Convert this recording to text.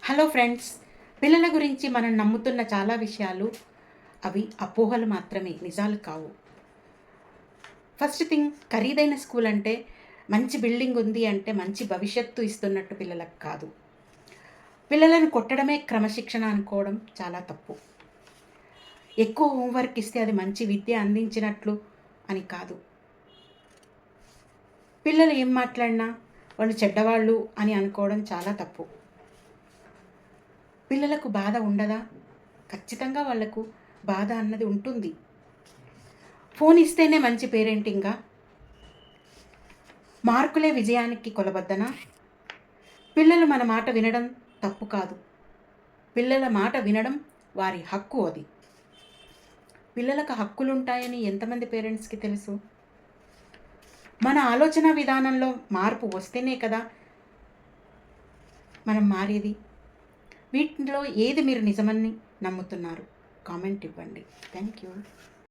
Hello friends, పిల్లల గురించి మనం నమ్ముతున్న చాలా విషయాలు అవి అపోహలు మాత్రమే, నిజాలు కావు. ఫస్ట్ థింగ్, ఖరీదైన స్కూల్ అంటే మంచి బిల్డింగ్ ఉంది అంటే మంచి భవిష్యత్తు ఇస్తున్నట్టు పిల్లలకు కాదు. పిల్లలను కొట్టడమే క్రమశిక్షణ అనుకోవడం చాలా తప్పు. ఎక్కువ హోంవర్క్ ఇస్తే అది మంచి విద్య అందించినట్లు అని కాదు. పిల్లలు ఏం మాట్లాడినా వాళ్ళు చెడ్డవాళ్ళు అని అనుకోవడం చాలా తప్పు. పిల్లలకు బాధ ఉండదా? ఖచ్చితంగా వాళ్లకు బాధ అన్నది ఉంటుంది. ఫోన్ ఇస్తేనే మంచి పేరెంటింగా? మార్కులే విజయానికి కొలబద్దనా? పిల్లలు మన మాట వినడం తప్పు కాదు. పిల్లల మాట వినడం వారి హక్కు. అది పిల్లలకు హక్కులుంటాయని ఎంతమంది పేరెంట్స్కి తెలుసు? మన ఆలోచన విధానంలో మార్పు వస్తేనే కదా మనం మారేది. వీటిలో ఏది మీరు నిజమని నమ్ముతున్నారు? కామెంట్ ఇవ్వండి. Thank you.